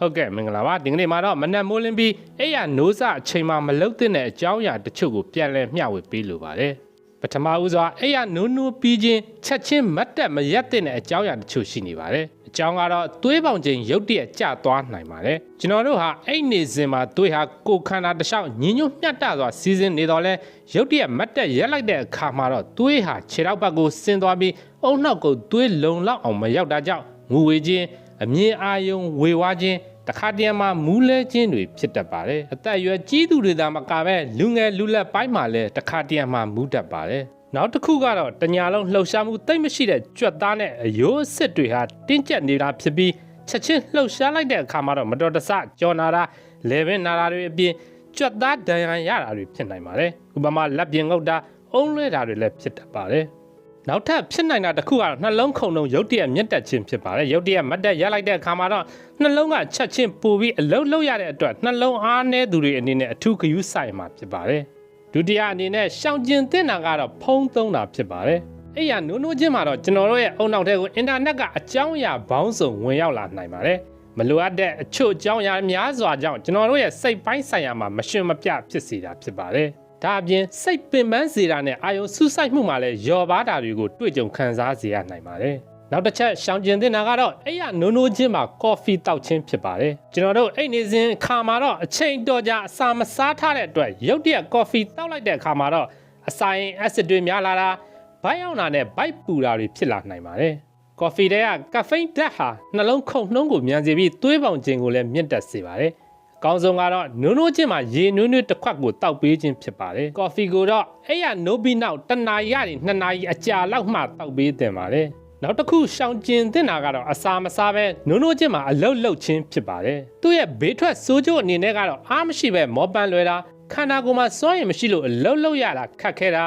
ဟုတ်ကဲ့မင်္ဂလာပါဒီကနေ့မှာတော့မနက်မိုးလင်းပြီးအဲ့ရနိုးစအချိန်မှာမလုတ်တဲ့အကြောင်းအရာတချို့ကိုပြန်လည်မျှဝေပေးလိုပါတယ်ပထမဦးစွာအဲ့ရနိုးပြီးချင်းချက်ချင်းမတ်တက်မရက်တဲ့အကြောင်းအရာတချို့ရှိနေပါတယ်အကြောင်းကတော့သွေးပေါင်ချိန်ရုတ်တရက်ကျသွားနိုင်ပါတယ်ကျွန်တော်တို့ဟာအဲ့နေစဉ်မှာသွေးဟာကိုယ်ခန္ဓာတစ်လျှောက်ညှဉ်းညွတ်မျှတစွာစီးဆင်းနေတော့လဲရုတ်တရက်မတ်တက်ရက်လိုက်တဲ့အခါမှာတော့သွေးဟာခြေထောက်ဘက်ကိုဆင်းသွားပြီးအုံနောက်ကိုသွေးလုံလောက်အောင်မရောက်တာကြောင့်ငူဝေခြင်းအမြင်အာရုံဝေဝါးခြင်းတခါတည်းမှာမူးလဲခြင်းတွေဖြစ်တတ်ပါတယ်အသက်အရွယ်ကြီးသူတွေသာမကပဲလူငယ်လူလက်ပိုင်းမှာလည်းတခါတည်းမှာမူးတတ်ပါတယ်နောက်တစ်ခုကတော့တညာလုံးလှုပ်ရှားမှုတိတ်မရှိတဲ့ကြွက်သားနဲ့အယိုးအစ်စ်တွေဟာတင်းကျပ်နေတာဖြစ်ပြီးချက်ချင်းလှုပ်ရှားလိုက်တဲ့အခါမှာတော့မတော်တဆကြော်နာတာလေပင်နာတာတွေအပြင်ကြွက်သားဒဏ်ရာရတာတွေဖြစ်နိုင်ပါတယ်ဥပမာလက်ပြင်ငုတ်တာအုံးလွှဲတာတွေလည်းဖြစ်တတ်ပါတယ်နောက်ထပ်ဖြစ်နိုင်တာတစ်ခုကတော့နှလုံးခုန်လုံးရုတ်တရက်မြင့်တက်ခြင်းဖြစ်ပါတယ်ရုတ်တရက်မတ်တက်ရလိုက်တဲ့အခါမှာတော့နှလုံးကချက်ချင်းပူပြီးအလုံးလုံးရတဲ့အတွက်နှလုံးအားနည်းသူတွေအနေနဲ့အထူးဂရုစိုက်မှာဖြစ်ပါတယ်ဒုတိယအနေနဲ့ရှောင်ကျဉ်သင့်တာကတော့ဖုံးသုံးတာဖြစ်ပါတယ်အဲ့ရနိုးချင်းမှာတော့ကျွန်တော်တို့ရဲ့အုံနောက်ထဲကိုအင်တာနက်ကအကြောင်းအရာပေါင်းစုံဝင်ရောက်လာနိုင်ပါတယ်မလိုအပ်တဲ့အချို့အကြောင်းအရာများစွာကြောင့်ကျွန်တော်တို့ရဲ့စိတ်ပိုင်းဆိုင်ရာမှာမရှင်မပြဖြစ်စေတာဖြစ်ပါတယ်ဒါအပြင်စိတ်ပင်ပန်းစေတာနဲ့အာယုံစူးစိုက်မှုမှာလည်းလျော်ပါတာတွေကိုတွေ့ကြုံခံစားစေရနိုင်ပါတယ်နောက်တစ်ချက်ရှောင်ကျဉ်သင့်တာကတော့အဲ့ရနိုးချင်းမှာကော်ဖီတောက်ခြင်းဖြစ်ပါတယ်ကျွန်တော်တို့အဲ့နေစဉ်ခါမှာတော့အချိန်တော်ကြာအစာမစားထားတဲ့အတွက်ရုတ်တရက်ကော်ဖီတောက်လိုက်တဲ့အခါမှာတော့အစာရင်အက်ဆစ်တွေများလာတာဘိုက်အောင်တာနဲ့ဘိုက်ပူတာတွေဖြစ်လာနိုင်ပါတယ်ကော်ဖီထဲကကဖိန်းဓာတ်ဟာနှလုံးခုန်နှုန်းကိုမြန်စေပြီးသွေးပေါင်ချိန်ကိုလည်းမြင့်တက်စေပါတယ်အကောင်းဆုံးကတော့နိုးချင်းမှာရေနွေးတစ်ခွက်ကိုတောက်ပေးခြင်းဖြစ်ပါတယ်ကော်ဖီကိုတော့အဲ့ရနိုးပြီးနောက်1နာရီကနေ2နာရီအကြာလောက်မှတောက်ပေးတင်ပါတယ်နောက်တစ်ခုရှောင်ကျဉ်သင့်တာကတော့အစာမစားပဲနိုးချင်းမှာအလုတ်လုတ်ခြင်းဖြစ်ပါတယ်သူ့ရဲ့ဘေးထွက်ဆိုးကျိုးအနေနဲ့ကတော့အားမရှိပဲမောပန်းလွယ်တာခန္ဓာကိုယ်မှာစွမ်းရည်မရှိလို့အလုတ်လုတ်ရတာခက်ခဲတာ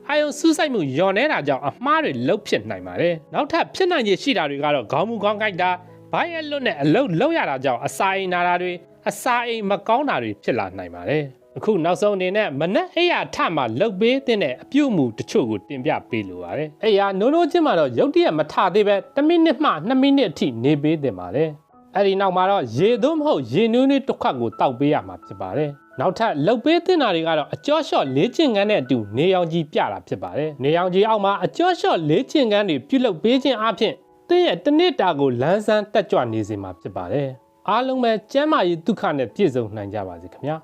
အာယုံစူးစိုက်မှုညော်နေတာကြောင့်အမှားတွေလုတ်ဖြစ်နိုင်ပါတယ်နောက်ထပ်ဖြစ်နိုင်ခြေရှိတာတွေကတော့ခေါင်းမူခေါင်းကိုက်တာဘိုက်အလွတ်နဲ့အလုတ်လုတ်ရတာကြောင့်အစာအိမ်နာတာတွေအစာအိမ်မကောင်းတာတွေဖြစ်လာနိုင်ပါတယ်အခုနောက်ဆုံးအနေနဲ့မနက်အိယာထမှလုတ်ပေးတဲ့အပြုတ်မှုတချို့ကိုတင်ပြပေးလိုပါတယ်အိယာနိုးချင်းမှာတော့ရုတ်တရက်မထသေးပဲ1မိနစ်မှ2မိနစ်အထိနေပေးတင်ပါတယ်အဲ့ဒီနောက်မှာတော့ရေသွန်းမဟုတ်ရေနွေးတစ်ခွက်ကိုတောက်ပေးရမှာဖြစ်ပါတယ်နောက်ထပ်လုတ်ပေးတင်တာတွေကတော့အကျော်လျှော့လေ့ကျင့်ခန်းနဲ့အတူနေရောင်ခြည်ပြတာဖြစ်ပါတယ်နေရောင်ခြည်အောက်မှာအကျော်လျှော့လေ့ကျင့်ခန်းတွေပြုလုပ်ပေးခြင်းအပြင်သင်ရဲ့တစ်နှစ်တာကိုလန်းဆန်းတက်ကြွနေစေမှာဖြစ်ပါတယ်အားလုံးပဲကျမ်းမာရေးဒုက္ခနဲ့ပြည့်စုံနိုင်ကြပါစေခင်ဗျာ